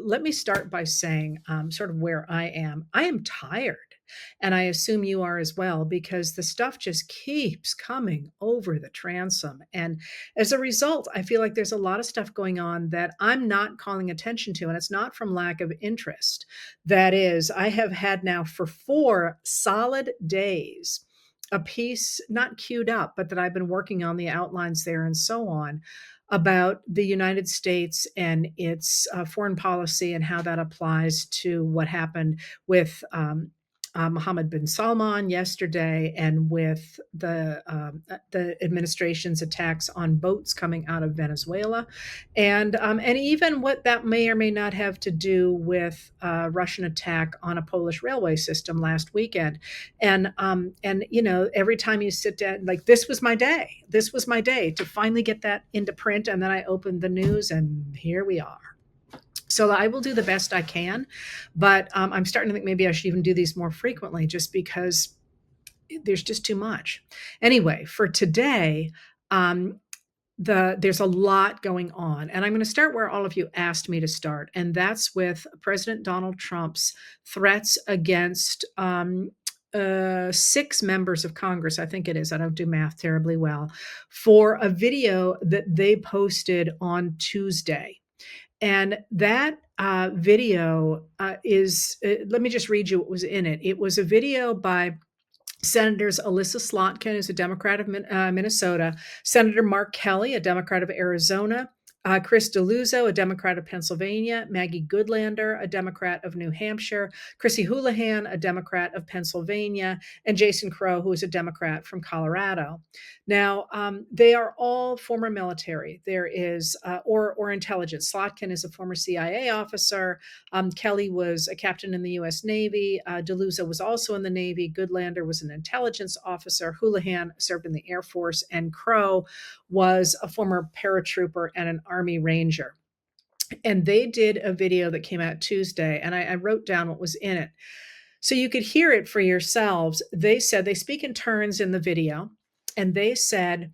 let me start by saying sort of where I am. I am tired. And I assume you are as well, because the stuff just keeps coming over the transom. And as a result, I feel like there's a lot of stuff going on that I'm not calling attention to. And it's not from lack of interest. That is, I have had now for 4 solid days a piece not queued up, but that I've been working on the outlines there and so on about the United States and its foreign policy and how that applies to what happened with Mohammed bin Salman yesterday, and with the administration's attacks on boats coming out of Venezuela, and even what that may or may not have to do with Russian attack on a Polish railway system last weekend. And every time you sit down, like, this was my day. This was my day to finally get that into print, and then I opened the news, and here we are. So I will do the best I can, but I'm starting to think maybe I should even do these more frequently, just because there's just too much. Anyway, for today, there's a lot going on, and I'm going to start where all of you asked me to start, and that's with President Donald Trump's threats against 6 members of Congress, I think it is. I don't do math terribly well, for a video that they posted on Tuesday. And that video let me just read you what was in it. It was a video by Senators Alyssa Slotkin, who's a Democrat of Minnesota, Senator Mark Kelly, a Democrat of Arizona, Chris D'Aluzzo, a Democrat of Pennsylvania, Maggie Goodlander, a Democrat of New Hampshire, Chrissy Houlihan, a Democrat of Pennsylvania, and Jason Crow, who is a Democrat from Colorado. Now, they are all former military. There is, or intelligence. Slotkin is a former CIA officer. Kelly was a captain in the U.S. Navy. D'Aluzzo was also in the Navy. Goodlander was an intelligence officer. Houlihan served in the Air Force, and Crow was a former paratrooper and an Army Ranger. And they did a video that came out Tuesday, and I wrote down what was in it so you could hear it for yourselves. They said, they speak in turns in the video, and they said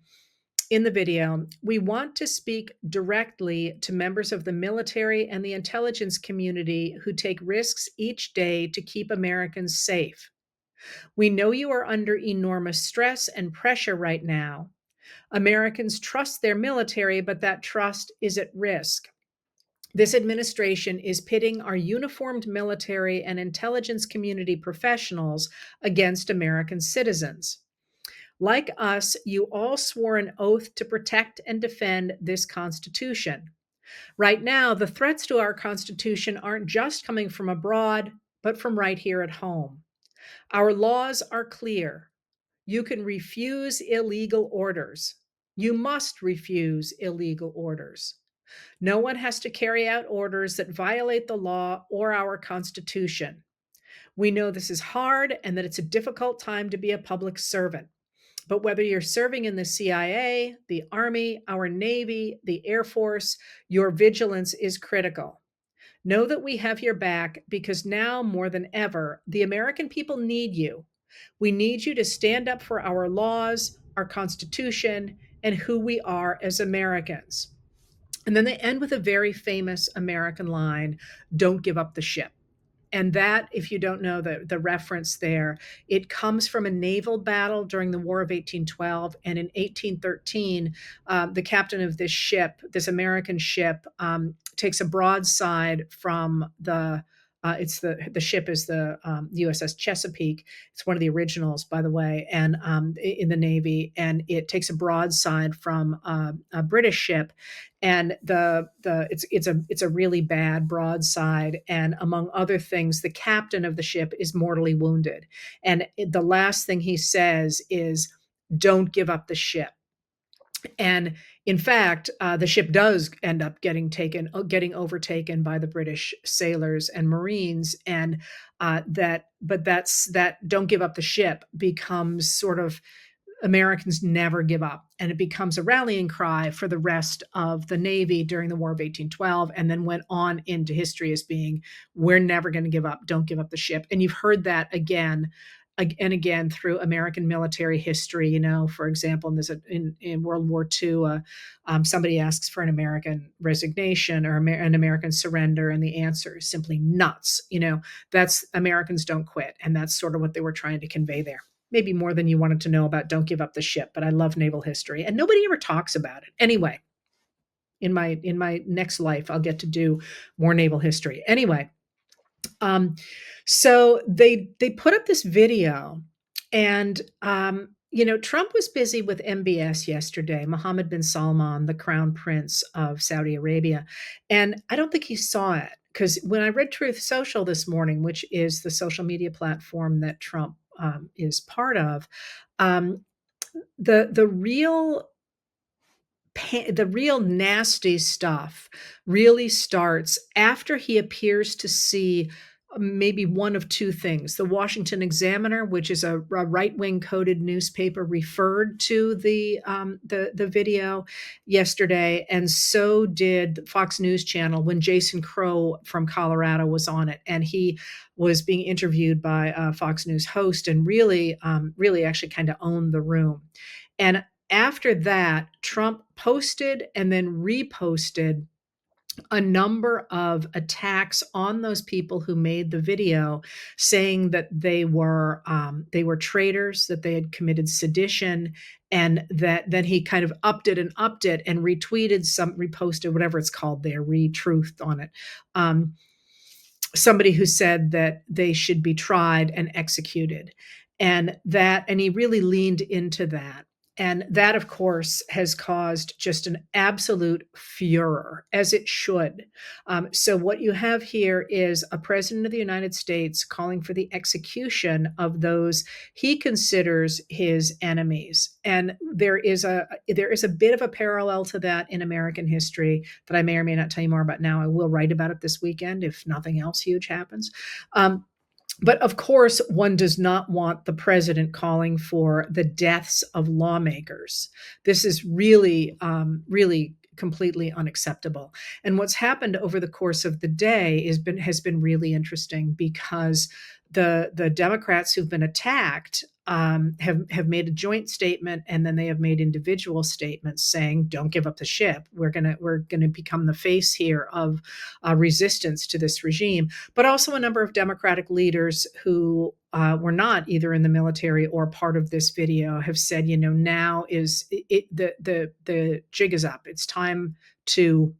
in the video, "We want to speak directly to members of the military and the intelligence community who take risks each day to keep Americans safe. We know you are under enormous stress and pressure right now. Americans trust their military, but that trust is at risk. This administration is pitting our uniformed military and intelligence community professionals against American citizens. Like us, you all swore an oath to protect and defend this Constitution. Right now, the threats to our Constitution aren't just coming from abroad, but from right here at home. Our laws are clear. You can refuse illegal orders. You must refuse illegal orders. No one has to carry out orders that violate the law or our Constitution. We know this is hard and that it's a difficult time to be a public servant. But whether you're serving in the CIA, the Army, our Navy, the Air Force, your vigilance is critical. Know that we have your back, because now more than ever, the American people need you. We need you to stand up for our laws, our Constitution, and who we are as Americans." And then they end with a very famous American line, "Don't give up the ship." And that, if you don't know the reference there, it comes from a naval battle during the War of 1812. And in 1813, the captain of this ship, this American ship, takes a broadside from the ship is the USS Chesapeake. It's one of the originals, by the way, and in the Navy, and it takes a broadside from a British ship, and it's a really bad broadside, and among other things, the captain of the ship is mortally wounded, and the last thing he says is, "Don't give up the ship." And in fact, the ship does end up getting overtaken by the British sailors and Marines, and that "don't give up the ship" becomes sort of Americans never give up, and it becomes a rallying cry for the rest of the Navy during the War of 1812, and then went on into history as being, "We're never going to give up. Don't give up the ship." And you've heard that again and again through American military history. For example, in World War II, somebody asks for an American resignation or an American surrender, and the answer is simply nuts. That's Americans don't quit, and that's sort of what they were trying to convey there. Maybe more than you wanted to know about Don't Give Up the Ship, but I love naval history, and nobody ever talks about it. Anyway, in my next life, I'll get to do more naval history. Anyway, um, so they put up this video, and Trump was busy with MBS yesterday, Mohammed bin Salman, the crown prince of Saudi Arabia, and I don't think he saw it because when I read Truth Social this morning, which is the social media platform that Trump is part of, um, the real nasty stuff really starts after he appears to see maybe one of two things. The Washington Examiner, which is a right-wing coded newspaper, referred to the video yesterday, and so did Fox News Channel when Jason Crow from Colorado was on it, and he was being interviewed by a Fox News host, and really actually kind of owned the room. And after that, Trump posted and then reposted a number of attacks on those people who made the video, saying that they were traitors, that they had committed sedition, and that then he kind of upped it and reposted whatever it's called there, re-truthed on it. Somebody who said that they should be tried and executed, and he really leaned into that. And that, of course, has caused just an absolute furor, as it should. So, what you have here is a president of the United States calling for the execution of those he considers his enemies. And there is a bit of a parallel to that in American history that I may or may not tell you more about now. I will write about it this weekend if nothing else huge happens. But of course, one does not want the president calling for the deaths of lawmakers. This is really completely unacceptable. And what's happened over the course of the day has been really interesting because the Democrats who've been attacked have made a joint statement, and then they have made individual statements saying, "Don't give up the ship. We're gonna become the face here of resistance to this regime." But also a number of Democratic leaders who were not either in the military or part of this video have said, now is the jig is up. It's time to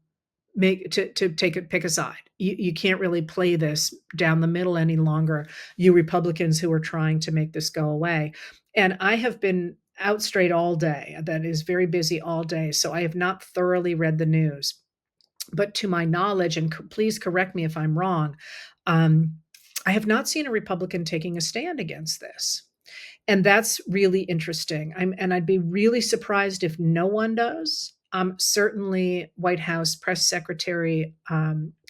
pick a side. You can't really play this down the middle any longer, you Republicans who are trying to make this go away. And I have been out straight all day. That is very busy all day. So I have not thoroughly read the news. But to my knowledge, and please correct me if I'm wrong, um, I have not seen a Republican taking a stand against this. And that's really interesting. And I'd be really surprised if no one does. Certainly, White House Press Secretary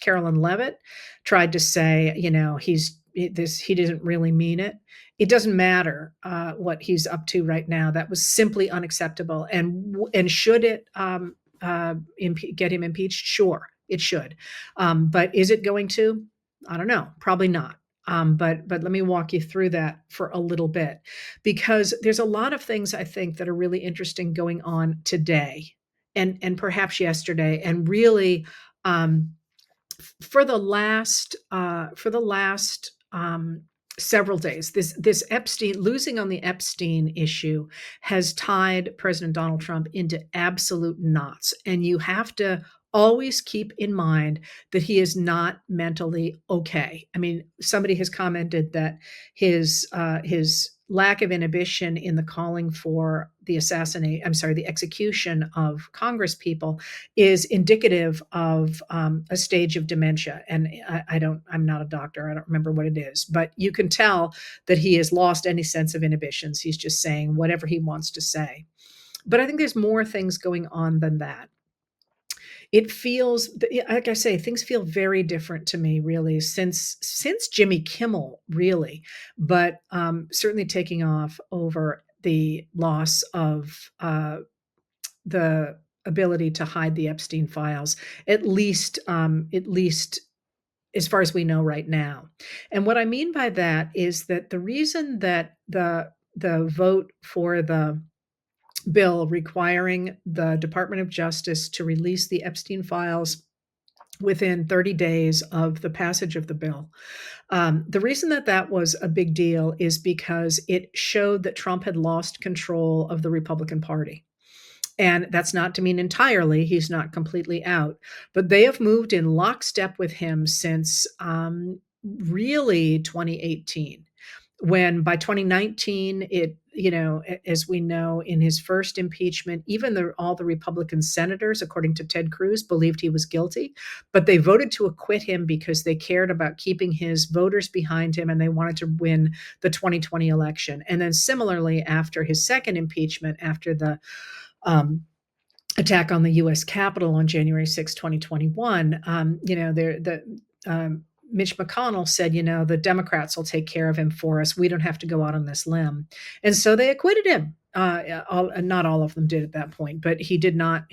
Carolyn Leavitt tried to say, he doesn't really mean it. It doesn't matter what he's up to right now. That was simply unacceptable. And should it get him impeached? Sure, it should. But is it going to? I don't know. Probably not. But let me walk you through that for a little bit, because there's a lot of things I think that are really interesting going on today, and perhaps yesterday, and really for the last several days. This Epstein, losing on the Epstein issue has tied President Donald Trump into absolute knots, and you have to always keep in mind that he is not mentally okay. I mean, somebody has commented that his lack of inhibition in the calling for the execution of Congress people is indicative of a stage of dementia. And I'm not a doctor. I don't remember what it is, but you can tell that he has lost any sense of inhibitions. He's just saying whatever he wants to say. But I think there's more things going on than that. It feels, like I say, things feel very different to me, really, since Jimmy Kimmel, really, but certainly taking off over the loss of the ability to hide the Epstein files, at least as far as we know right now. And what I mean by that is that the reason that the vote for the bill requiring the Department of Justice to release the Epstein files within 30 days of the passage of the bill. The reason that that was a big deal is because it showed that Trump had lost control of the Republican Party. And that's not to mean entirely, he's not completely out, but they have moved in lockstep with him since really 2018. When by 2019, as we know, in his first impeachment, even all the Republican senators, according to Ted Cruz, believed he was guilty, but they voted to acquit him because they cared about keeping his voters behind him and they wanted to win the 2020 election. And then similarly, after his second impeachment, after the um, attack on the U.S. Capitol on January 6, 2021, Mitch McConnell said, the Democrats will take care of him for us. We don't have to go out on this limb. And so they acquitted him. Not all of them did at that point, but he did not.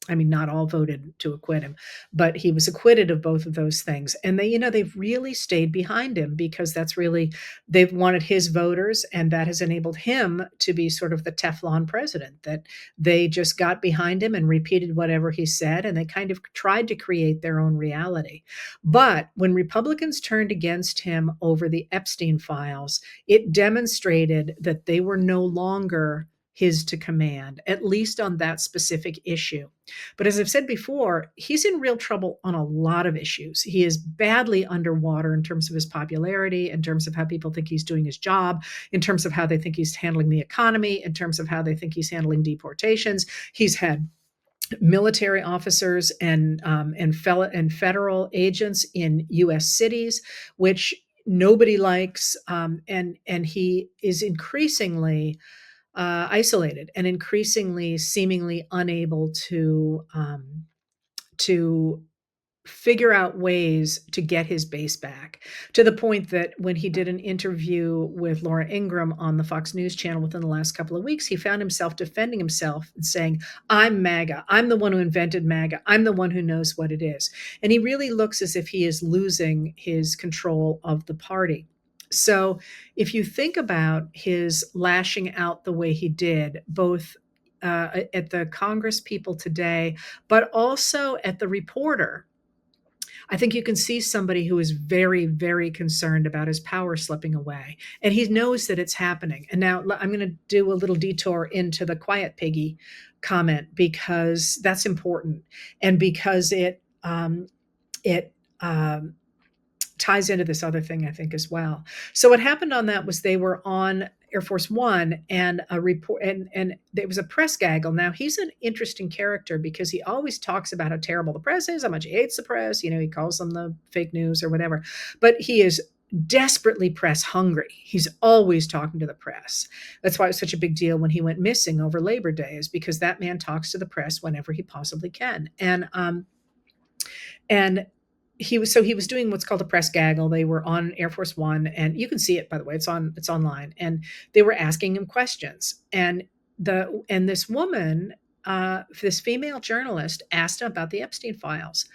Not all voted to acquit him, but he was acquitted of both of those things. And they've really stayed behind him because they've wanted his voters, and that has enabled him to be sort of the Teflon president, that they just got behind him and repeated whatever he said, and they kind of tried to create their own reality. But when Republicans turned against him over the Epstein files, it demonstrated that they were no longer his to command, at least on that specific issue. But as I've said before, he's in real trouble on a lot of issues. He is badly underwater in terms of his popularity, in terms of how people think he's doing his job, in terms of how they think he's handling the economy, in terms of how they think he's handling deportations. He's had military officers and federal agents in U.S. cities, which nobody likes, and he is increasingly isolated and increasingly seemingly unable to figure out ways to get his base back, to the point that when he did an interview with Laura Ingraham on the Fox News channel within the last couple of weeks, he found himself defending himself and saying, I'm MAGA. I'm the one who invented MAGA. I'm the one who knows what it is. And he really looks as if he is losing his control of the party. So if you think about his lashing out the way he did, both at the Congress people today, but also at the Reporter, I think you can see somebody who is very, very concerned about his power slipping away. And he knows that it's happening. And now I'm going to do a little detour into the quiet piggy comment, because that's important. And because it ties into this other thing, I think, as well. So what happened on that was they were on Air Force One, and a report, and there was a press gaggle. Now, he's an interesting character because he always talks about how terrible the press is, how much he hates the press. He calls them the fake news or whatever, but he is desperately press hungry. He's always talking to the press. That's why it was such a big deal when he went missing over Labor Day, is because that man talks to the press whenever he possibly can. And he was doing what's called a press gaggle. They were on Air Force One, and you can see it, by the way, it's online, and they were asking him questions. And this woman, this female journalist, asked him about the Epstein files.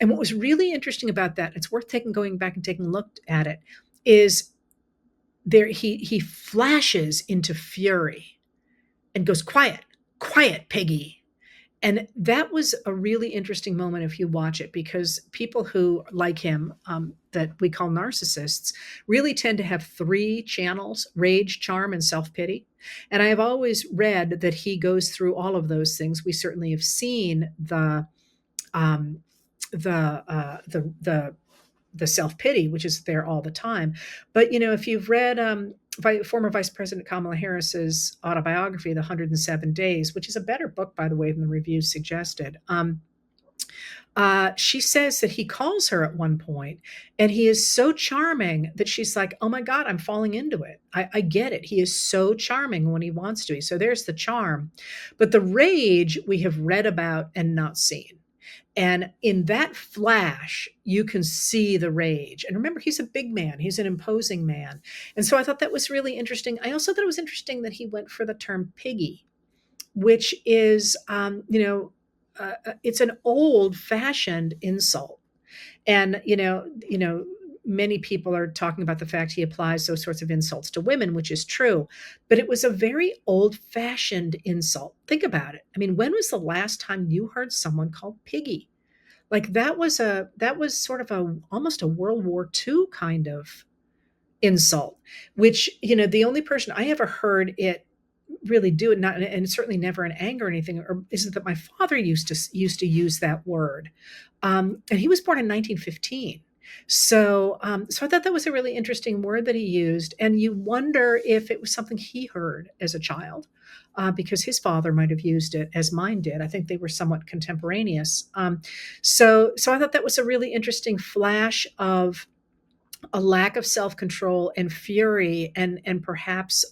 And what was really interesting about that, it's worth going back and taking a look at it, is there he flashes into fury and goes, quiet, quiet, piggy. And that was a really interesting moment if you watch it, because people who, like him, that we call narcissists, really tend to have three channels: rage, charm, and self-pity. And I have always read that he goes through all of those things. We certainly have seen um, the self-pity, which is there all the time. But if you've read former Vice President Kamala Harris's autobiography, The 107 Days, which is a better book, by the way, than the reviews suggested, she says that he calls her at one point, and he is so charming that she's like, oh my God, I'm falling into it. I get it. He is so charming when he wants to be. So there's the charm. But the rage we have read about and not seen. And in that flash, you can see the rage. And remember, he's a big man. He's an imposing man. And so I thought that was really interesting. I also thought it was interesting that he went for the term piggy, which is, it's an old fashioned insult. And, many people are talking about the fact he applies those sorts of insults to women, which is true, but it was a very old-fashioned insult. Think about it. I mean, when was the last time you heard someone called piggy? Like that was sort of a almost a World War II kind of insult, which, the only person I ever heard it really do it, not, and certainly never in anger or anything, or is that my father used to use that word, and he was born in 1915. So I thought that was a really interesting word that he used, and you wonder if it was something he heard as a child, because his father might have used it as mine did. I think they were somewhat contemporaneous. So I thought that was a really interesting flash of a lack of self-control and fury, and perhaps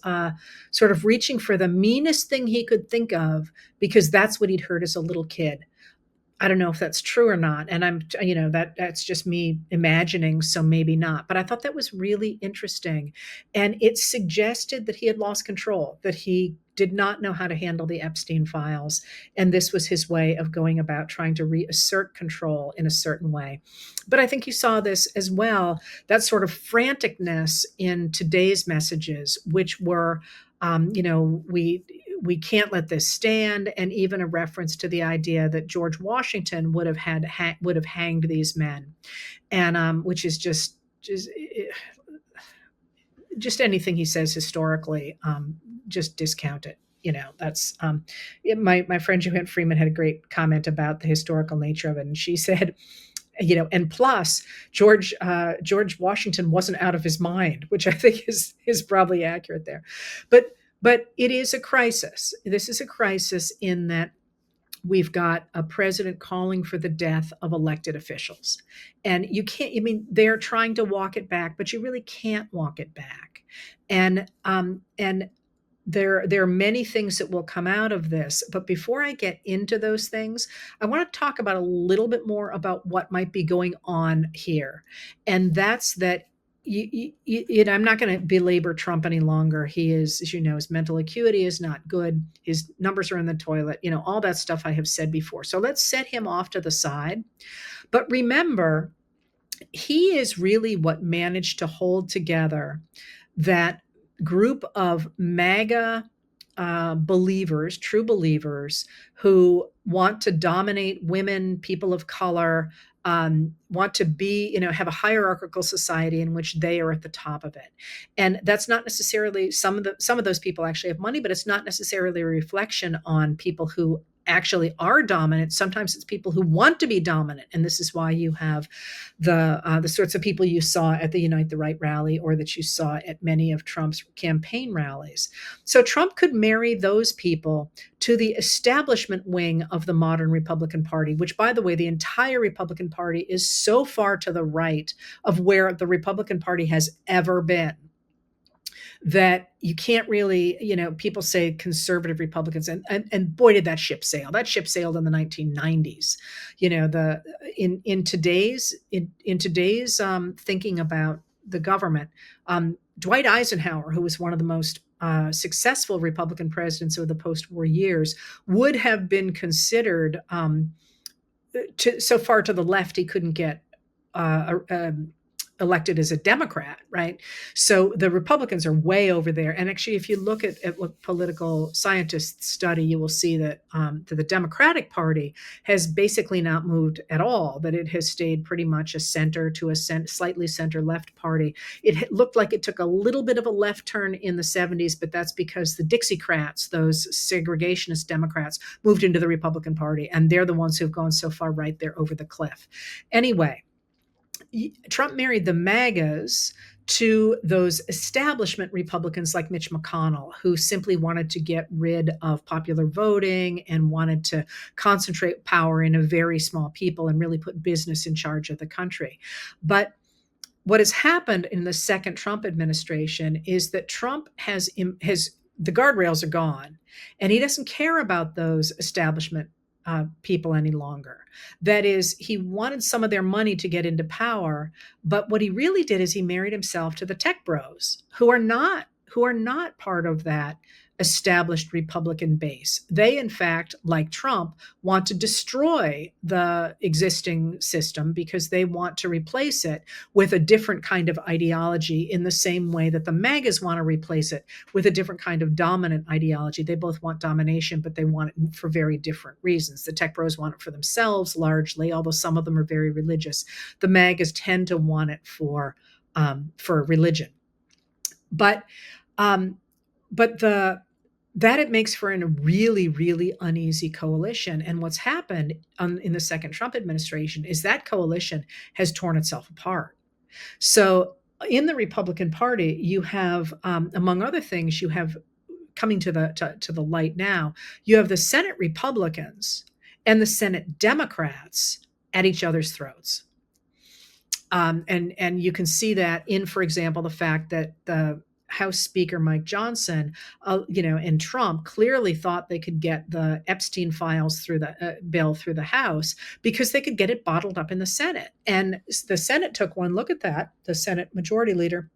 sort of reaching for the meanest thing he could think of because that's what he'd heard as a little kid. I don't know if that's true or not, and that's just me imagining, so maybe not. But I thought that was really interesting, and it suggested that he had lost control, that he did not know how to handle the Epstein files, and this was his way of going about trying to reassert control in a certain way. But I think you saw this as well, that sort of franticness in today's messages, which were, we can't let this stand, and even a reference to the idea that George Washington would have hanged these men, and which is just anything he says historically, just discount it. That's my friend Joanne Freeman had a great comment about the historical nature of it, and she said, and plus George Washington wasn't out of his mind, which I think is probably accurate there. But it is a crisis. This is a crisis in that we've got a president calling for the death of elected officials. And you can't, I mean, they're trying to walk it back, but you really can't walk it back. And there are many things that will come out of this. But before I get into those things, I want to talk about a little bit more about what might be going on here. And that's that I'm not going to belabor Trump any longer. He is, as you know, his mental acuity is not good. His numbers are in the toilet, all that stuff I have said before. So let's set him off to the side. But remember, he is really what managed to hold together that group of MAGA believers, true believers, who want to dominate women, people of color, want to be, have a hierarchical society in which they are at the top of it. And that's not necessarily, some of those people actually have money, but it's not necessarily a reflection on people who actually are dominant. Sometimes it's people who want to be dominant, and this is why you have the sorts of people you saw at the Unite the Right rally, or that you saw at many of Trump's campaign rallies. So Trump could marry those people to the establishment wing of the modern Republican Party, which, by the way, the entire Republican Party is so far to the right of where the Republican Party has ever been, that you can't really, people say conservative Republicans, and boy, did that ship sail. That ship sailed in the 1990s. In today's thinking about the government, Dwight Eisenhower, who was one of the most successful Republican presidents of the post-war years, would have been considered, so far to the left he couldn't get elected as a Democrat, right? So the Republicans are way over there. And actually, if you look at what political scientists study, you will see that the Democratic Party has basically not moved at all, that it has stayed pretty much a center to a slightly center-left party. It looked like it took a little bit of a left turn in the 70s, but that's because the Dixiecrats, those segregationist Democrats, moved into the Republican Party, and they're the ones who've gone so far right there over the cliff. Anyway, Trump married the MAGAs to those establishment Republicans like Mitch McConnell, who simply wanted to get rid of popular voting and wanted to concentrate power in a very small people and really put business in charge of the country. But what has happened in the second Trump administration is that Trump has the guardrails are gone, and he doesn't care about those establishment people any longer. That is, he wanted some of their money to get into power, but what he really did is he married himself to the tech bros, who are not part of that established Republican base. They, in fact, like Trump, want to destroy the existing system because they want to replace it with a different kind of ideology in the same way that the MAGAs want to replace it with a different kind of dominant ideology. They both want domination, but they want it for very different reasons. The tech bros want it for themselves largely, although some of them are very religious. The MAGAs tend to want it for religion. But that it makes for a really, really uneasy coalition. And what's happened in the second Trump administration is that coalition has torn itself apart. So in the Republican Party, you have, among other things, you have coming to the light now, you have the Senate Republicans and the Senate Democrats at each other's throats. And you can see that in, for example, the fact that the House Speaker Mike Johnson, and Trump clearly thought they could get the Epstein files through the bill through the House because they could get it bottled up in the Senate. And the Senate took one look at that. The Senate Majority Leader,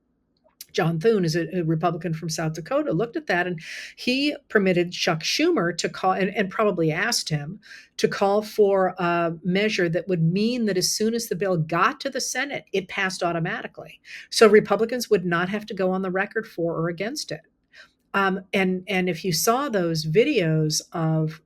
John Thune, is a Republican from South Dakota, looked at that, and he permitted Chuck Schumer to call, and probably asked him to call for a measure that would mean that as soon as the bill got to the Senate, it passed automatically. So Republicans would not have to go on the record for or against it. And if you saw those videos of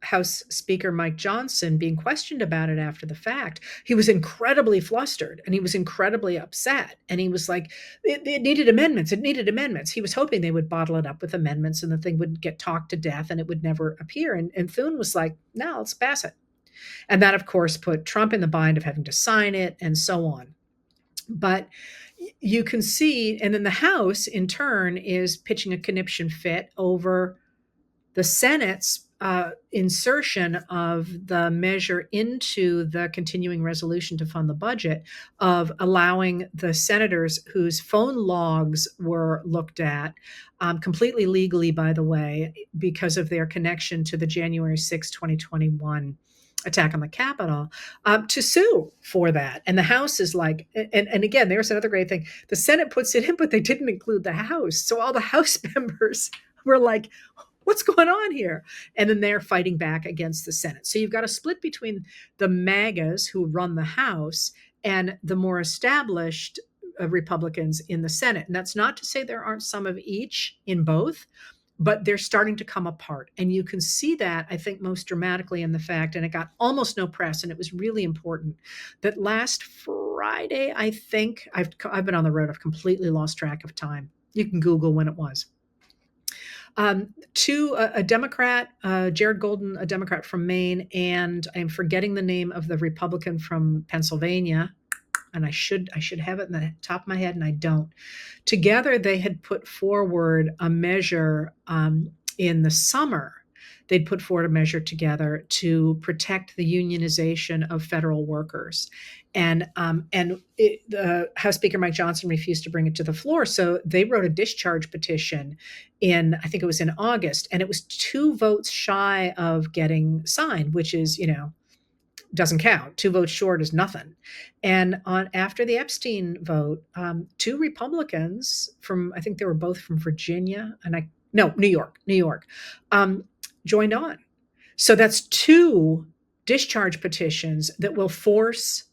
House Speaker Mike Johnson being questioned about it after the fact, he was incredibly flustered and he was incredibly upset. And he was like, it needed amendments. It needed amendments. He was hoping they would bottle it up with amendments and the thing would get talked to death and it would never appear. And Thune was like, no, let's pass it. And that, of course, put Trump in the bind of having to sign it and so on. But you can see, and then the House, in turn, is pitching a conniption fit over the Senate's insertion of the measure into the continuing resolution to fund the budget of allowing the senators whose phone logs were looked at completely legally, by the way, because of their connection to the January 6, 2021 attack on the Capitol, to sue for that. And the House is like, and again, there's another great thing. The Senate puts it in, but they didn't include the House. So all the House members were like, what's going on here? And then they're fighting back against the Senate. So you've got a split between the MAGAs who run the House and the more established Republicans in the Senate. And that's not to say there aren't some of each in both, but they're starting to come apart. And you can see that, I think, most dramatically in the fact, and it got almost no press, and it was really important, that last Friday, I think, I've been on the road, I've completely lost track of time. You can Google when it was. To a Democrat, Jared Golden, a Democrat from Maine, and I'm forgetting the name of the Republican from Pennsylvania, and I should have it in the top of my head, and I don't. Together, they had put forward a measure in the summer. They'd put forward a measure together to protect the unionization of federal workers. And the House Speaker Mike Johnson refused to bring it to the floor. So they wrote a discharge petition I think it was in August, and it was 2 votes shy of getting signed, which is, doesn't count. 2 votes short is nothing. And after the Epstein vote, 2 Republicans from, I think they were both from Virginia, New York, joined on. So that's 2 discharge petitions that will force,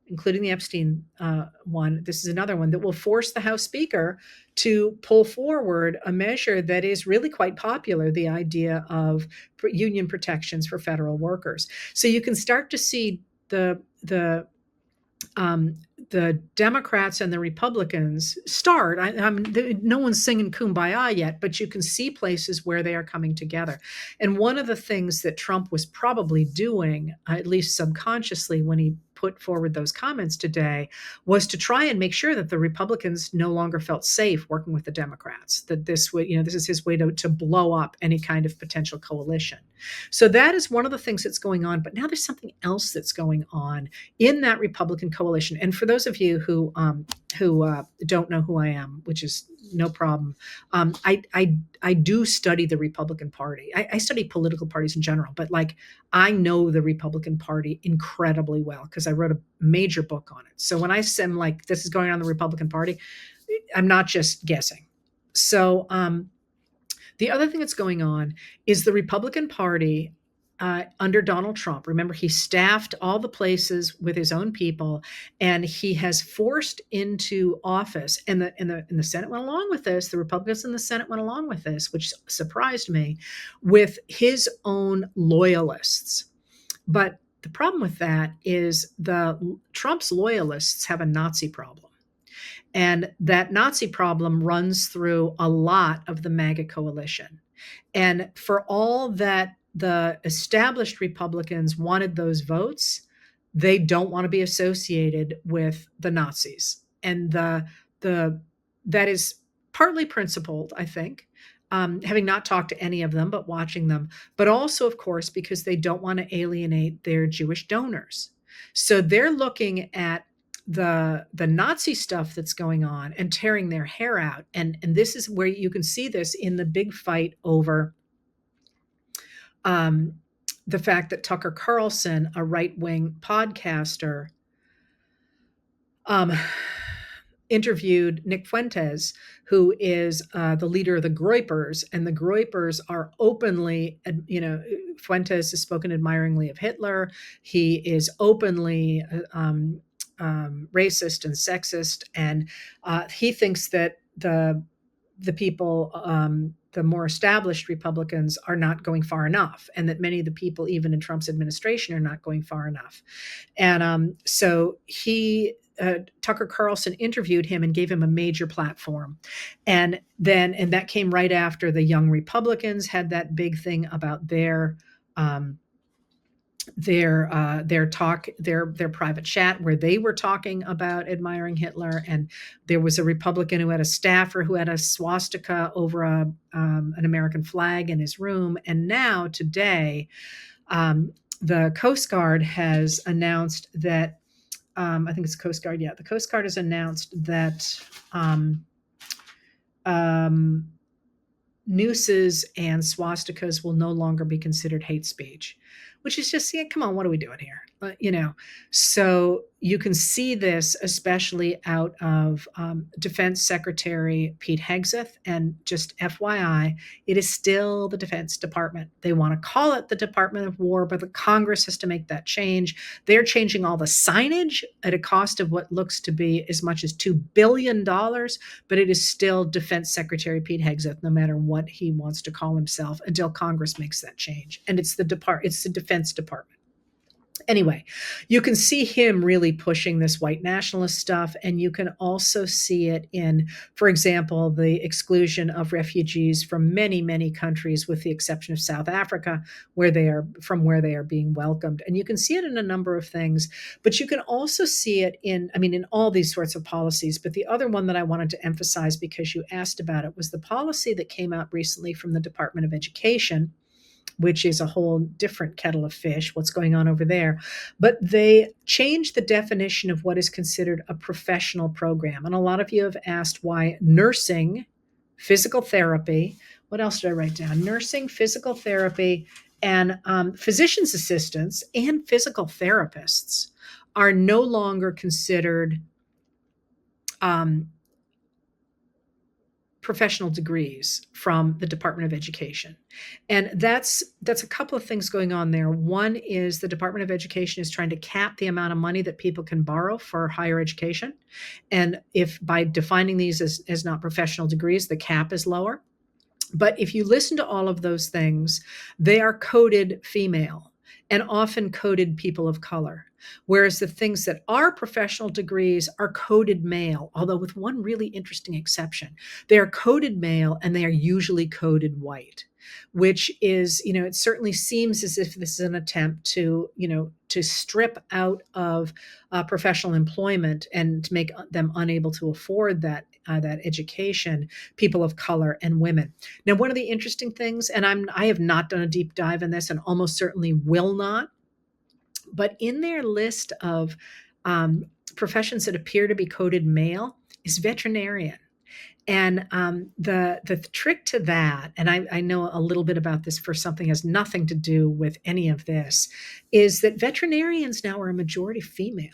including the Epstein one, this is another one that will force the House Speaker to pull forward a measure that is really quite popular, the idea of union protections for federal workers. So you can start to see the Democrats and the Republicans start. No one's singing Kumbaya yet, but you can see places where they are coming together. And one of the things that Trump was probably doing, at least subconsciously, when he put forward those comments today, was to try and make sure that the Republicans no longer felt safe working with the Democrats, that this would, this is his way to blow up any kind of potential coalition. So that is one of the things that's going on. But now there's something else that's going on in that Republican coalition. And for those of you who don't know who I am, which is no problem, I do study the Republican Party. I study political parties in general, but I know the Republican Party incredibly well because I wrote a major book on it. So when I say this is going on in the Republican Party, I'm not just guessing. So, the other thing that's going on is the Republican Party under Donald Trump. Remember, he staffed all the places with his own people, and he has forced into office. And the Senate went along with this. The Republicans in the Senate went along with this, which surprised me, with his own loyalists. But the problem with that is the Trump's loyalists have a Nazi problem. And that Nazi problem runs through a lot of the MAGA coalition. And for all that the established Republicans wanted those votes, they don't want to be associated with the Nazis. And the that is partly principled, I think, having not talked to any of them, but watching them, but also, of course, because they don't want to alienate their Jewish donors. So they're looking at the Nazi stuff that's going on and tearing their hair out. And this is where you can see this in the big fight over the fact that Tucker Carlson, a right-wing podcaster, interviewed Nick Fuentes, who is the leader of the Groypers, and the Groypers are openly, Fuentes has spoken admiringly of Hitler. He is openly racist and sexist, and he thinks that the people, the more established Republicans, are not going far enough, and that many of the people, even in Trump's administration, are not going far enough. And so Tucker Carlson interviewed him and gave him a major platform. And that came right after the Young Republicans had that big thing about their private chat where they were talking about admiring Hitler. And there was a Republican who had a staffer who had a swastika over an American flag in his room. And now today, the Coast Guard has announced that, I think it's Coast Guard. Yeah, the Coast Guard has announced that nooses and swastikas will no longer be considered hate speech, which is just, come on, what are we doing here? So you can see this especially out of Defense Secretary Pete Hegseth. And just FYI, it is still the Defense Department. They want to call it the Department of War, but the Congress has to make that change. They're changing all the signage at a cost of what looks to be as much as $2 billion, but it is still Defense Secretary Pete Hegseth, no matter what he wants to call himself, until Congress makes that change. And it's the Defense Department. Anyway, you can see him really pushing this white nationalist stuff, and you can also see it in, for example, the exclusion of refugees from many, many countries, with the exception of South Africa, where they are being welcomed. And you can see it in a number of things, but you can also see it in all these sorts of policies. But the other one that I wanted to emphasize, because you asked about it, was the policy that came out recently from the Department of Education, which is a whole different kettle of fish, what's going on over there. But they changed the definition of what is considered a professional program. And a lot of you have asked why nursing, physical therapy, what else did I write down? Nursing, physical therapy, and physician's assistants and physical therapists are no longer considered professional degrees from the Department of Education. And that's a couple of things going on there. One is the Department of Education is trying to cap the amount of money that people can borrow for higher education. And if by defining these as not professional degrees, the cap is lower. But if you listen to all of those things, they are coded female and often coded people of color. Whereas the things that are professional degrees are coded male, although with one really interesting exception. They are coded male and they are usually coded white, which is, it certainly seems as if this is an attempt to strip out of professional employment and to make them unable to afford that education, people of color and women. Now, one of the interesting things, and I have not done a deep dive in this and almost certainly will not, but in their list of professions that appear to be coded male is veterinarian. And the trick to that, and I know a little bit about this for something that has nothing to do with any of this, is that veterinarians now are a majority female,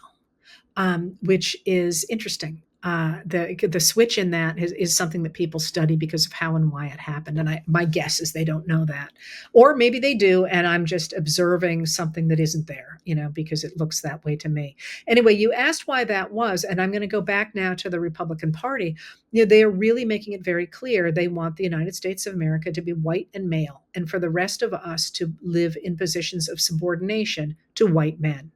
which is interesting. the switch in that is something that people study because of how and why it happened. And my guess is they don't know that, or maybe they do, and I'm just observing something that isn't there, because it looks that way to me. Anyway, you asked why that was, and I'm going to go back now to the Republican Party. They are really making it very clear they want the United States of America to be white and male, and for the rest of us to live in positions of subordination to white men.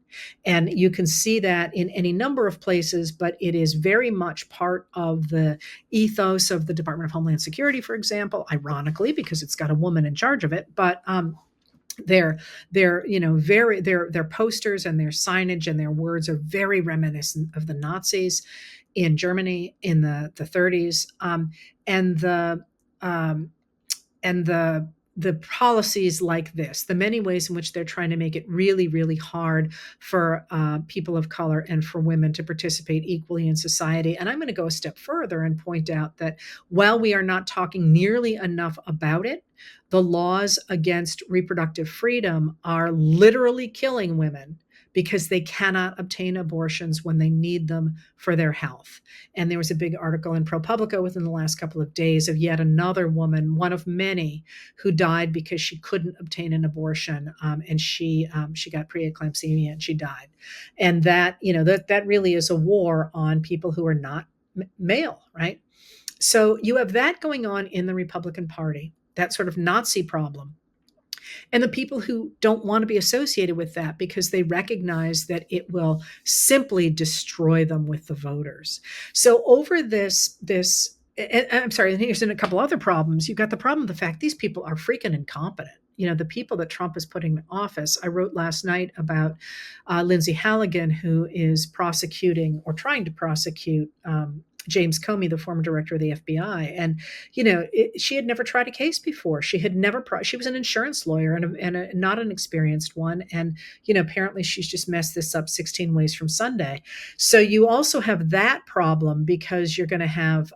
And you can see that in any number of places, but it is very much part of the ethos of the Department of Homeland Security, for example, ironically, because it's got a woman in charge of it. But their posters and their signage and their words are very reminiscent of the Nazis in Germany in the 30s, and the um, and the policies like this, the many ways in which they're trying to make it really, really hard for people of color and for women to participate equally in society. And I'm going to go a step further and point out that while we are not talking nearly enough about it, the laws against reproductive freedom are literally killing women because they cannot obtain abortions when they need them for their health. And there was a big article in ProPublica within the last couple of days of yet another woman, one of many, who died because she couldn't obtain an abortion, and she got preeclampsia and she died. And that really is a war on people who are not male, right? So you have that going on in the Republican Party, that sort of Nazi problem. And the people who don't want to be associated with that because they recognize that it will simply destroy them with the voters. So over this, and I'm sorry, and here's in a couple other problems. You've got the problem of the fact these people are freaking incompetent. The people that Trump is putting in office. I wrote last night about Lindsay Halligan, who is prosecuting or trying to prosecute James Comey, the former director of the FBI. And, she had never tried a case before. She had never, she was an insurance lawyer and not an experienced one. And, apparently she's just messed this up 16 ways from Sunday. So you also have that problem because you're going to have,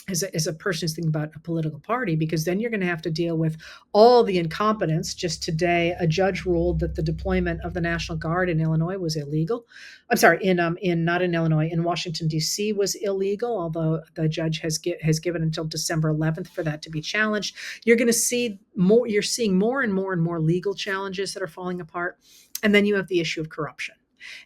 as a person who's thinking about a political party, because then you're going to have to deal with all the incompetence. Just today, a judge ruled that the deployment of the National Guard in Illinois was illegal. I'm sorry, not in Illinois, in Washington D.C. was illegal. Although the judge has given until December 11th for that to be challenged. You're going to see more. You're seeing more and more and more legal challenges that are falling apart, and then you have the issue of corruption.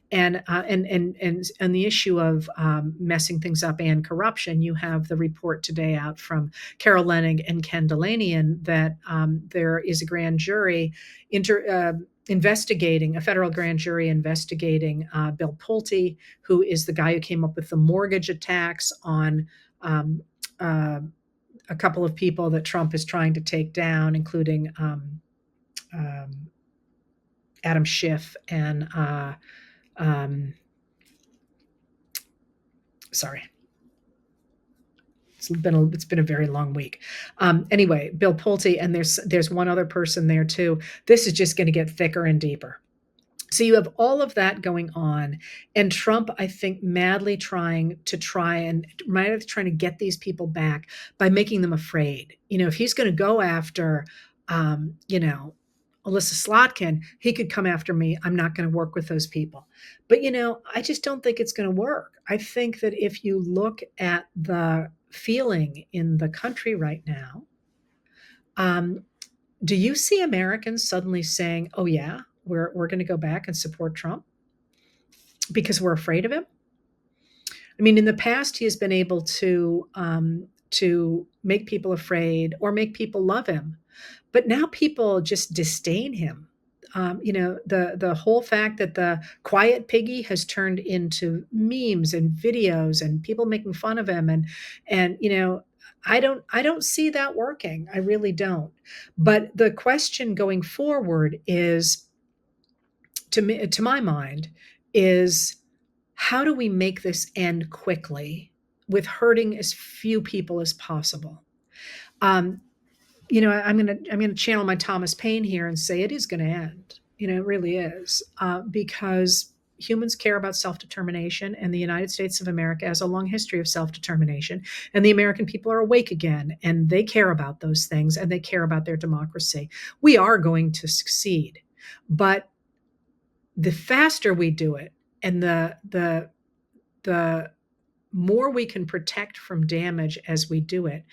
And the issue of messing things up and corruption, you have the report today out from Carol Leonnig and Ken Delanian that there is a grand jury investigating, a federal grand jury investigating Bill Pulte, who is the guy who came up with the mortgage attacks on a couple of people that Trump is trying to take down, including Adam Schiff and sorry, it's been a very long week. Anyway, Bill Pulte, and there's one other person there too. This is just going to get thicker and deeper. So you have all of that going on, and Trump, I think, madly trying to get these people back by making them afraid. If he's going to go after, Alyssa Slotkin, he could come after me. I'm not going to work with those people. But, I just don't think it's going to work. I think that if you look at the feeling in the country right now, do you see Americans suddenly saying, oh, yeah, we're going to go back and support Trump because we're afraid of him? I mean, in the past, he has been able to make people afraid or make people love him. But now people just disdain him. The whole fact that the quiet piggy has turned into memes and videos and people making fun of him, and I don't see that working. I really don't. But the question going forward is, to my mind, is how do we make this end quickly with hurting as few people as possible? I'm going to channel my Thomas Paine here and say it is going to end. It really is, because humans care about self-determination, and the United States of America has a long history of self-determination, and the American people are awake again, and they care about those things, and they care about their democracy. We are going to succeed, but the faster we do it, and the more we can protect from damage as we do it,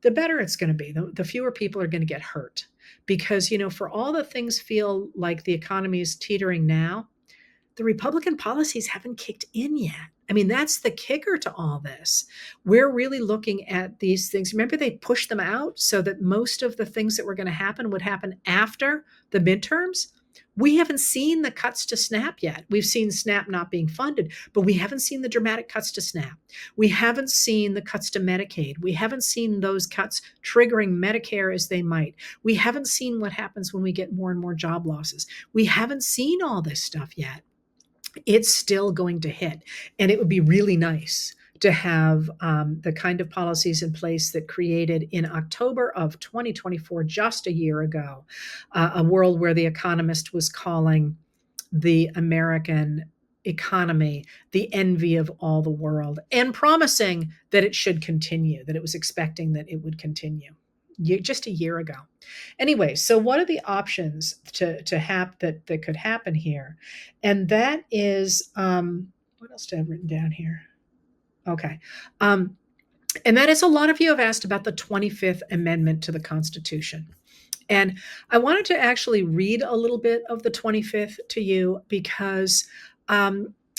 the better it's going to be. The fewer people are going to get hurt. Because, for all the things feel like the economy is teetering now, the Republican policies haven't kicked in yet. I mean, that's the kicker to all this. We're really looking at these things. Remember, they pushed them out so that most of the things that were going to happen would happen after the midterms? We haven't seen the cuts to SNAP yet. We've seen SNAP not being funded, but we haven't seen the dramatic cuts to SNAP. We haven't seen the cuts to Medicaid. We haven't seen those cuts triggering Medicare as they might. We haven't seen what happens when we get more and more job losses. We haven't seen all this stuff yet. It's still going to hit. And it would be really nice to have the kind of policies in place that created in October of 2024, just a year ago, a world where The Economist was calling the American economy the envy of all the world, and promising that it should continue, that it was expecting that it would continue just a year ago. Anyway, so what are the options that could happen here? And that is, what else do I have written down here? Okay. And that is, a lot of you have asked about the 25th Amendment to the Constitution. And I wanted to actually read a little bit of the 25th to you because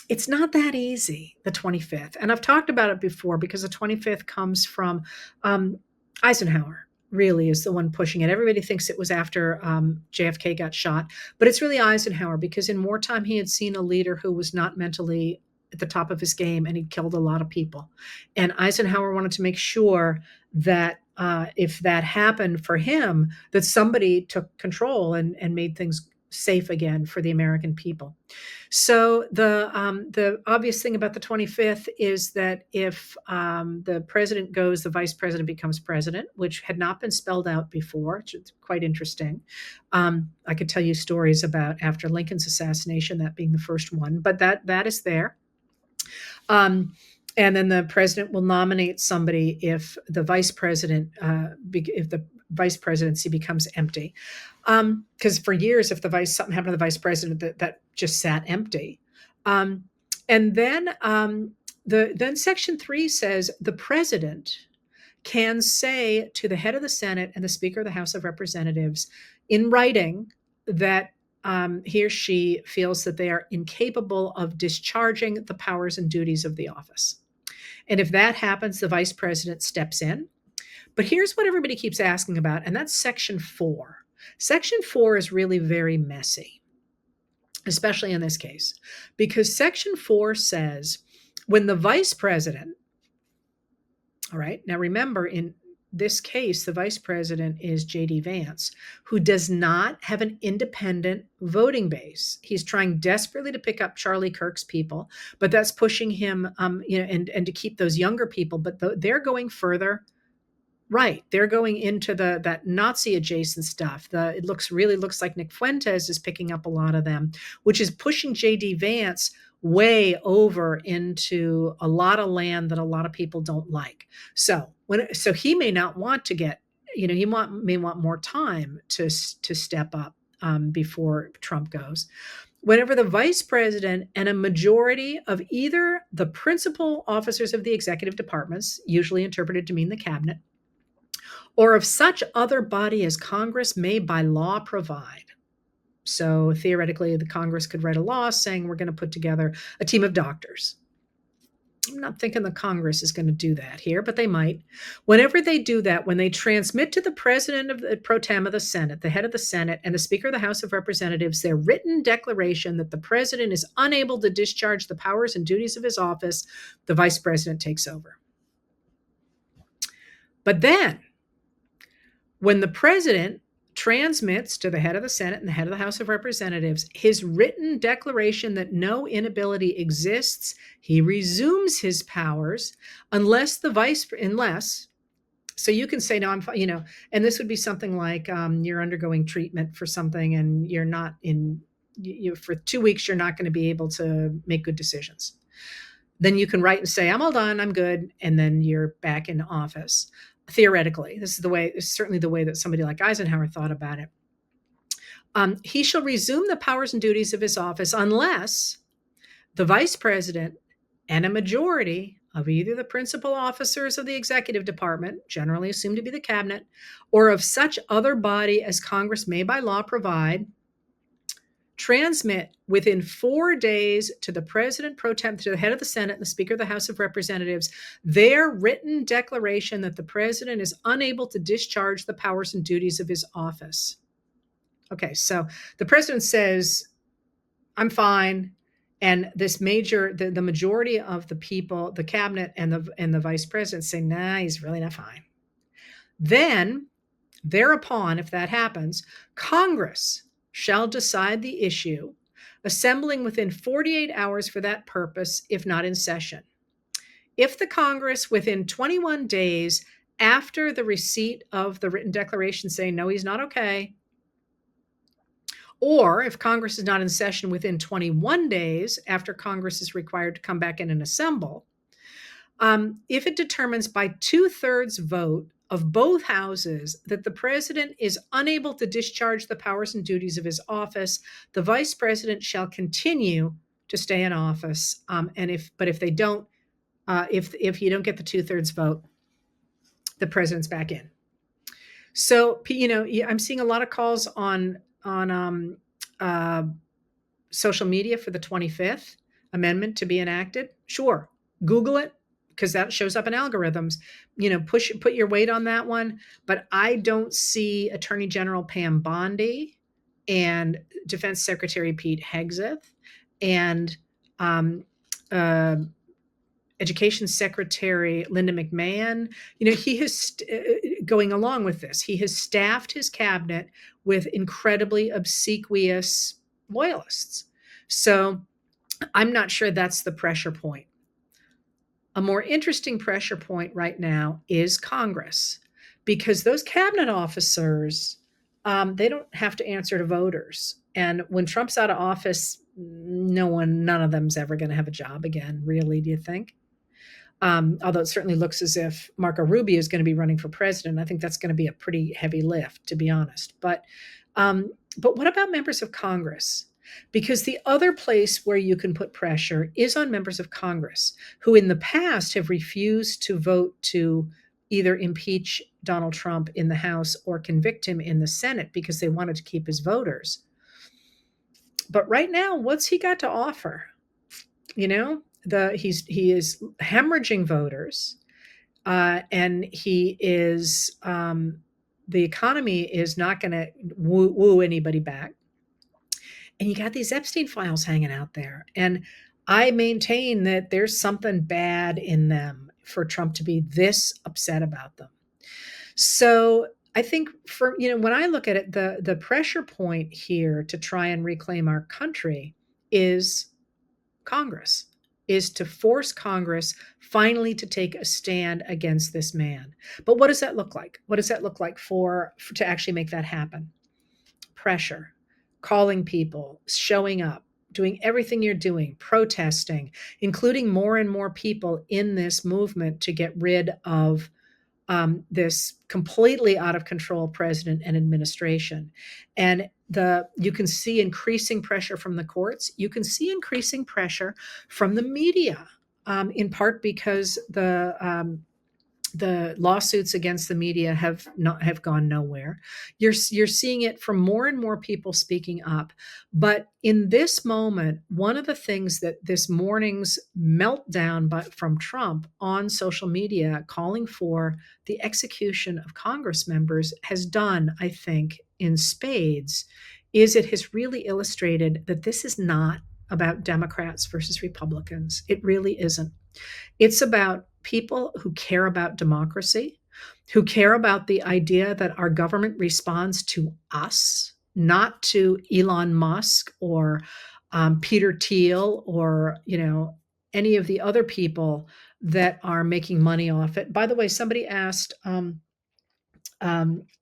it's not that easy, the 25th. And I've talked about it before because the 25th comes from Eisenhower. Really is the one pushing it. Everybody thinks it was after JFK got shot, but it's really Eisenhower, because in wartime he had seen a leader who was not mentally at the top of his game, and he'd killed a lot of people. And Eisenhower wanted to make sure that if that happened for him, that somebody took control and made things safe again for the American people. So the obvious thing about the 25th is that if the president goes, the vice president becomes president, which had not been spelled out before, which is quite interesting. I could tell you stories about after Lincoln's assassination, that being the first one, but that is there. And then the president will nominate somebody if the vice president, if the vice presidency becomes empty. Because for years, if something happened to the vice president, that just sat empty. And then then Section 3 says the president can say to the head of the Senate and the Speaker of the House of Representatives in writing that he or she feels that they are incapable of discharging the powers and duties of the office. And if that happens, the vice president steps in. But here's what everybody keeps asking about, and that's Section 4. Section 4 is really very messy, especially in this case, because Section 4 says when the vice president, all right, now remember, in this case, the vice president is J.D. Vance, who does not have an independent voting base. He's trying desperately to pick up Charlie Kirk's people, but that's pushing him, and to keep those younger people. But they're going further right. They're going into that Nazi adjacent stuff. It really looks like Nick Fuentes is picking up a lot of them, which is pushing J.D. Vance way over into a lot of land that a lot of people don't like. So he may not want to get, he may want more time to step up before Trump goes. Whenever the vice president and a majority of either the principal officers of the executive departments, usually interpreted to mean the cabinet, or of such other body as Congress may by law provide. So theoretically, the Congress could write a law saying we're going to put together a team of doctors. I'm not thinking the Congress is going to do that here, but they might. Whenever they do that, when they transmit to the president of the pro tem of the Senate, the head of the Senate, and the Speaker of the House of Representatives, their written declaration that the president is unable to discharge the powers and duties of his office, the vice president takes over. But then, when the president transmits to the head of the Senate and the head of the House of Representatives his written declaration that no inability exists, he resumes his powers unless, so you can say, no, I'm fine, and this would be something like you're undergoing treatment for something and you're not for 2 weeks, you're not going to be able to make good decisions. Then you can write and say, I'm all done, I'm good, and then you're back in office. Theoretically, this is certainly the way that somebody like Eisenhower thought about it. He shall resume the powers and duties of his office unless the vice president and a majority of either the principal officers of the executive department, generally assumed to be the cabinet, or of such other body as Congress may by law provide, transmit within 4 days to the president pro tem, to the head of the Senate and the Speaker of the House of Representatives, their written declaration that the president is unable to discharge the powers and duties of his office. Okay, so the president says, I'm fine. And this the majority of the people, the cabinet and the vice president say, nah, he's really not fine. Then, thereupon, if that happens, Congress shall decide the issue, assembling within 48 hours for that purpose, if not in session. If the Congress, within 21 days after the receipt of the written declaration saying, no, he's not okay, or if Congress is not in session within 21 days after Congress is required to come back in and assemble, if it determines by 2/3 vote of both houses that the president is unable to discharge the powers and duties of his office, the vice president shall continue to stay in office. If they don't, if you don't get the 2/3 vote, the president's back in. So, I'm seeing a lot of calls on social media for the 25th Amendment to be enacted. Sure, Google it, because that shows up in algorithms. Put your weight on that one. But I don't see Attorney General Pam Bondi and Defense Secretary Pete Hegseth and Education Secretary Linda McMahon. He has, going along with this, he has staffed his cabinet with incredibly obsequious loyalists. So I'm not sure that's the pressure point. A more interesting pressure point right now is Congress, because those cabinet officers, they don't have to answer to voters. And when Trump's out of office, none of them's ever going to have a job again, really, do you think? Although it certainly looks as if Marco Rubio is going to be running for president. I think that's going to be a pretty heavy lift, to be honest. But what about members of Congress? Because the other place where you can put pressure is on members of Congress who in the past have refused to vote to either impeach Donald Trump in the House or convict him in the Senate because they wanted to keep his voters. But right now, what's he got to offer? He is hemorrhaging voters, and he is the economy is not going to woo anybody back. And you got these Epstein files hanging out there. And I maintain that there's something bad in them for Trump to be this upset about them. So I think when I look at it, the pressure point here to try and reclaim our country is Congress, is to force Congress finally to take a stand against this man. But what does that look like? What does that look like to actually make that happen? Pressure. Calling people, showing up, doing everything you're doing, protesting, including more and more people in this movement to get rid of this completely out of control president and administration. And you can see increasing pressure from the courts. You can see increasing pressure from the media, in part because the lawsuits against the media have gone nowhere. You're seeing it from more and more people speaking up. But in this moment, one of the things that this morning's meltdown from Trump on social media, calling for the execution of Congress members, has done, I think, in spades, is it has really illustrated that this is not about Democrats versus Republicans. It really isn't. It's about people who care about democracy, who care about the idea that our government responds to us, not to Elon Musk or Peter Thiel or any of the other people that are making money off it. By the way, somebody asked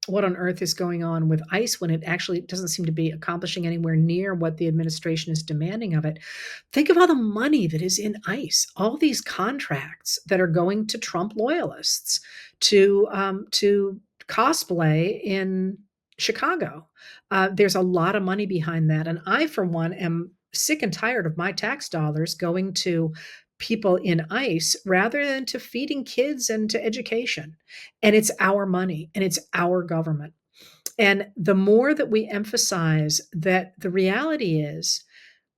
what on earth is going on with ICE when it actually doesn't seem to be accomplishing anywhere near what the administration is demanding of it. Think of all the money that is in ICE, all these contracts that are going to Trump loyalists to cosplay in Chicago. There's a lot of money behind that. And I, for one, am sick and tired of my tax dollars going to people in ICE rather than to feeding kids and to education. And it's our money and it's our government. And the more that we emphasize that the reality is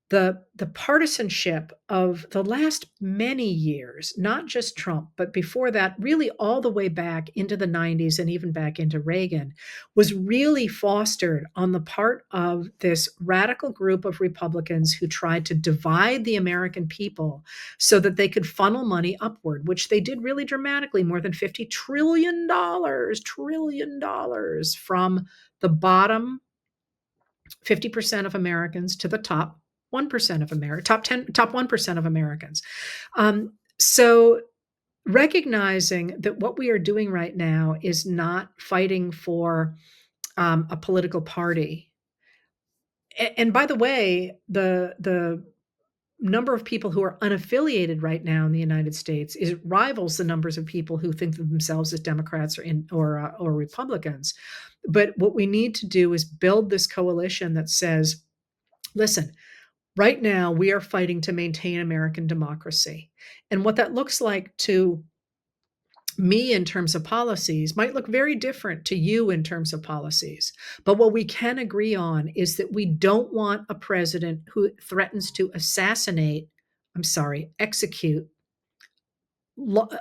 the partisanship of the last many years, not just Trump, but before that, really all the way back into the 90s and even back into Reagan, was really fostered on the part of this radical group of Republicans who tried to divide the American people so that they could funnel money upward, which they did really dramatically, more than $50 trillion from the bottom 50% of Americans to the top 1% of America, top 1% of Americans. So recognizing that what we are doing right now is not fighting for a political party. And by the way, the number of people who are unaffiliated right now in the United States is rivals the numbers of people who think of themselves as Democrats or Republicans. But what we need to do is build this coalition that says, listen, right now we are fighting to maintain American democracy. And what that looks like to me in terms of policies might look very different to you in terms of policies. But what we can agree on is that we don't want a president who threatens to execute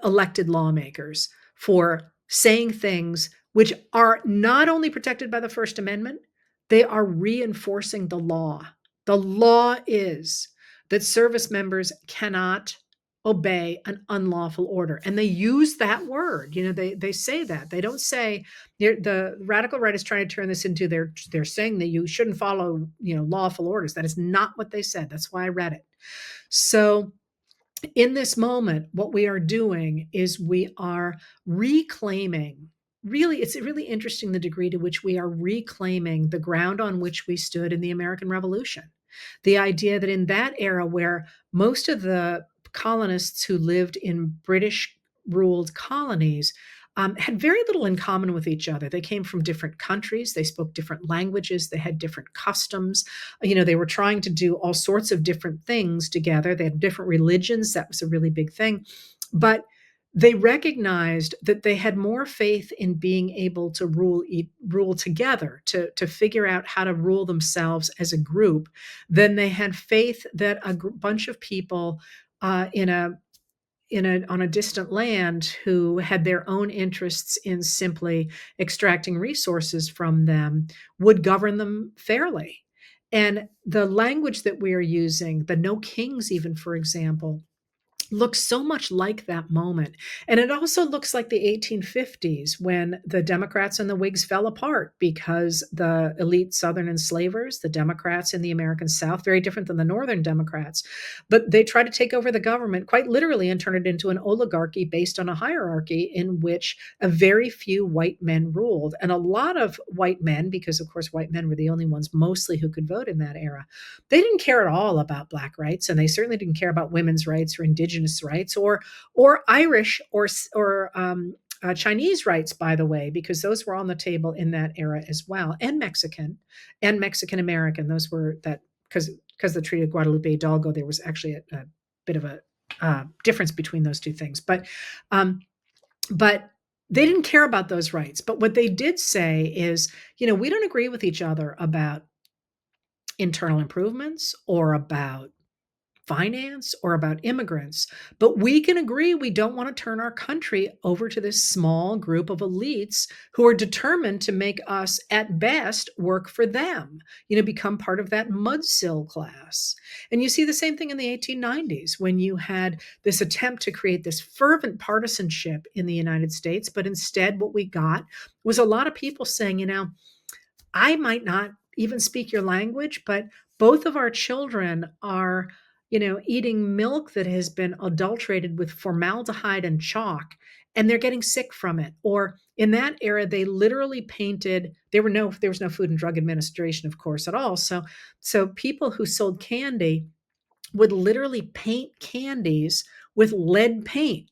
elected lawmakers for saying things which are not only protected by the First Amendment, they are reinforcing the law. The law is that service members cannot obey an unlawful order. And they use that word. They say that. They don't say the radical right is trying to turn this into they're saying that you shouldn't follow, lawful orders. That is not what they said. That's why I read it. So in this moment, what we are doing is we are reclaiming. Really, it's really interesting the degree to which we are reclaiming the ground on which we stood in the American Revolution. The idea that in that era where most of the colonists who lived in British ruled colonies had very little in common with each other. They came from different countries. They spoke different languages. They had different customs. They were trying to do all sorts of different things together. They had different religions. That was a really big thing. But they recognized that they had more faith in being able to rule together, to figure out how to rule themselves as a group, than they had faith that a bunch of people on a distant land who had their own interests in simply extracting resources from them would govern them fairly. And the language that we are using, the no kings, even for example, looks so much like that moment. And it also looks like the 1850s when the Democrats and the Whigs fell apart because the elite Southern enslavers, the Democrats in the American South, very different than the Northern Democrats, but they tried to take over the government quite literally and turn it into an oligarchy based on a hierarchy in which a very few white men ruled. And a lot of white men, because of course white men were the only ones mostly who could vote in that era, they didn't care at all about Black rights, and they certainly didn't care about women's rights or indigenous rights or Irish or Chinese rights, by the way, because those were on the table in that era as well, and Mexican American. Those were that because the Treaty of Guadalupe Hidalgo, there was actually a bit of a difference between those two things, but they didn't care about those rights. But what they did say is, we don't agree with each other about internal improvements or about finance or about immigrants, but we can agree we don't want to turn our country over to this small group of elites who are determined to make us at best work for them, become part of that mudsill class. And you see the same thing in the 1890s when you had this attempt to create this fervent partisanship in the United States, but instead what we got was a lot of people saying, I might not even speak your language, but both of our children are eating milk that has been adulterated with formaldehyde and chalk, and they're getting sick from it. Or in that era, they literally painted, there was no Food and Drug Administration, of course, at all. So people who sold candy would literally paint candies with lead paint,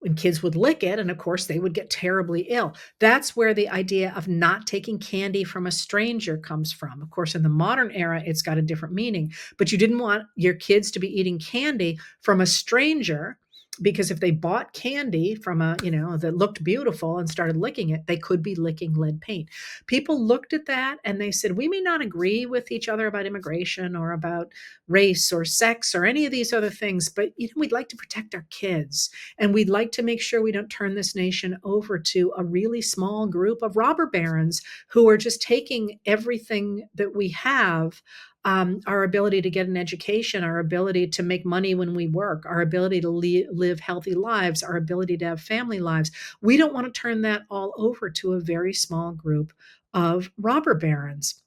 And kids would lick it, and of course, they would get terribly ill. That's where the idea of not taking candy from a stranger comes from. Of course, in the modern era, it's got a different meaning, but you didn't want your kids to be eating candy from a stranger because if they bought candy from that looked beautiful and started licking it, they could be licking lead paint. People looked at that and they said, we may not agree with each other about immigration or about race or sex or any of these other things, but we'd like to protect our kids. And we'd like to make sure we don't turn this nation over to a really small group of robber barons who are just taking everything that we have, our ability to get an education, our ability to make money when we work, our ability to live healthy lives, our ability to have family lives. We don't want to turn that all over to a very small group of robber barons.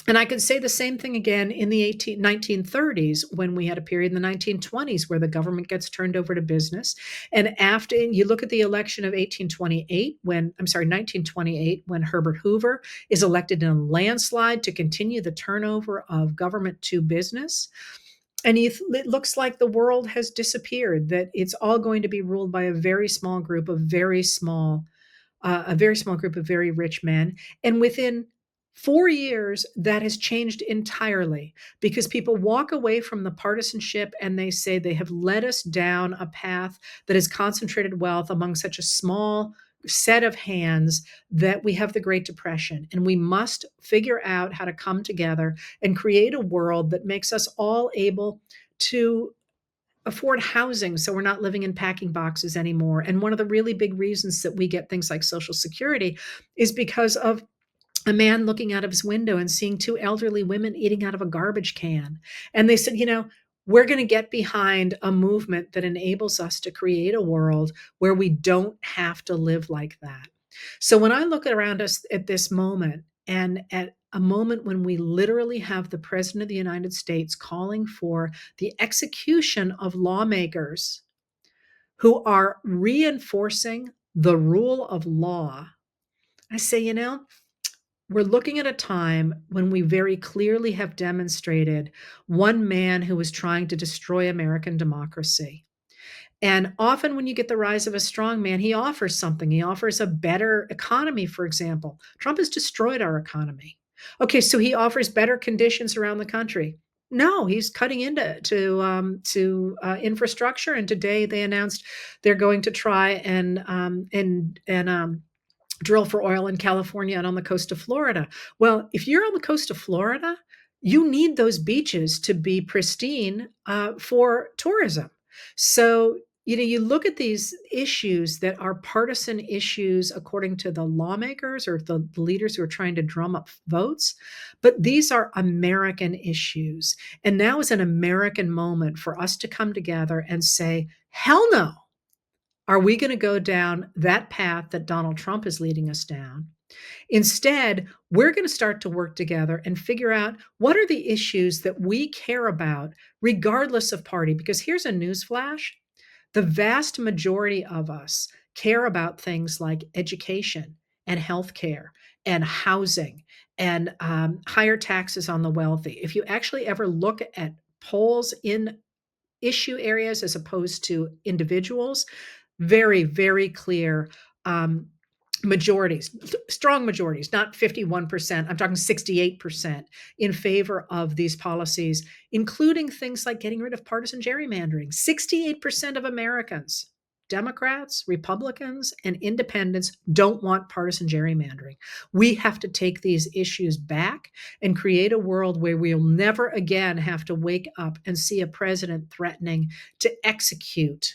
And I could say the same thing again in the 1930s when we had a period in the 1920s where the government gets turned over to business. And after you look at the election of 1928, when Herbert Hoover is elected in a landslide to continue the turnover of government to business. And it looks like the world has disappeared, that it's all going to be ruled by a very small group of very rich men. And within 4 years, that has changed entirely because people walk away from the partisanship and they say they have led us down a path that has concentrated wealth among such a small set of hands that we have the Great Depression. And we must figure out how to come together and create a world that makes us all able to afford housing so we're not living in packing boxes anymore. And one of the really big reasons that we get things like Social Security is because of a man looking out of his window and seeing two elderly women eating out of a garbage can. And they said, we're going to get behind a movement that enables us to create a world where we don't have to live like that. So when I look around us at this moment, and at a moment when we literally have the President of the United States calling for the execution of lawmakers who are reinforcing the rule of law, I say, we're looking at a time when we very clearly have demonstrated one man who was trying to destroy American democracy. And often when you get the rise of a strong man, he offers something. He offers a better economy, for example. Trump has destroyed our economy. Okay, so he offers better conditions around the country. No, he's cutting into infrastructure. And today they announced they're going to try and drill for oil in California and on the coast of Florida. Well, if you're on the coast of Florida, you need those beaches to be pristine for tourism. So, you look at these issues that are partisan issues according to the lawmakers or the leaders who are trying to drum up votes, but these are American issues. And now is an American moment for us to come together and say, hell no. Are we going to go down that path that Donald Trump is leading us down? Instead, we're going to start to work together and figure out what are the issues that we care about, regardless of party. Because here's a newsflash: the vast majority of us care about things like education and healthcare and housing and higher taxes on the wealthy. If you actually ever look at polls in issue areas as opposed to individuals, very, very clear majorities, strong majorities, not 51%. I'm talking 68% in favor of these policies, including things like getting rid of partisan gerrymandering. 68% of Americans, Democrats, Republicans, and independents, don't want partisan gerrymandering. We have to take these issues back and create a world where we'll never again have to wake up and see a president threatening to execute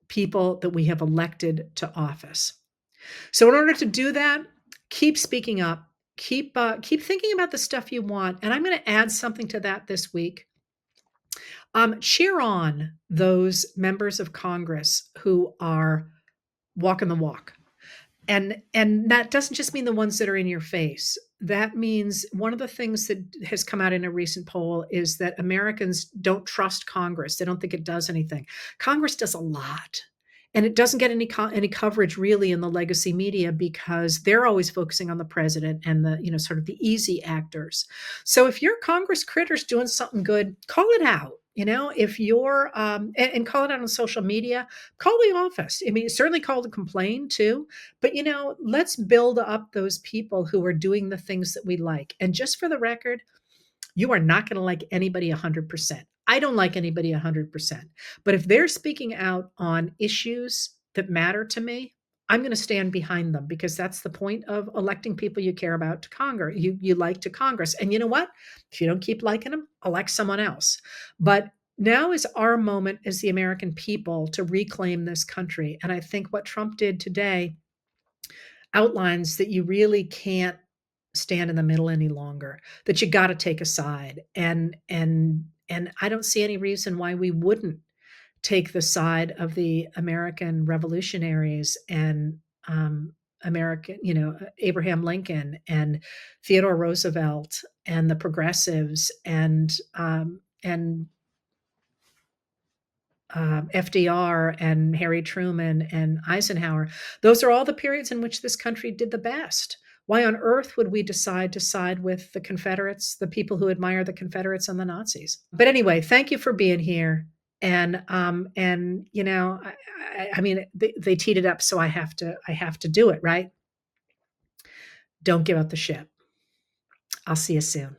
people that we have elected to office. So in order to do that, keep speaking up, keep thinking about the stuff you want. And I'm going to add something to that this week. Cheer on those members of Congress who are walking the walk. And that doesn't just mean the ones that are in your face. That means one of the things that has come out in a recent poll is that Americans don't trust Congress. They don't think it does anything. Congress does a lot. And it doesn't get any coverage really in the legacy media because they're always focusing on the president and the, sort of the easy actors. So if your Congress critter's doing something good, call it out. if you're and call it out on social media, call the office. I mean, certainly call to complain too, but let's build up those people who are doing the things that we like. And just for the record, you are not going to like anybody 100%. I don't like anybody 100%. But if they're speaking out on issues that matter to me, I'm going to stand behind them, because that's the point of electing people you care about to Congress. You like to Congress. And you know what? If you don't keep liking them, elect someone else. But now is our moment as the American people to reclaim this country. And I think what Trump did today outlines that you really can't stand in the middle any longer, that you got to take a side. And I don't see any reason why we wouldn't take the side of the American revolutionaries and American, Abraham Lincoln and Theodore Roosevelt and the progressives and FDR and Harry Truman and Eisenhower. Those are all the periods in which this country did the best. Why on earth would we decide to side with the Confederates, the people who admire the Confederates and the Nazis? But anyway, thank you for being here. And I mean, they teed it up, so I have to do it, right? Don't give up the ship. I'll see you soon.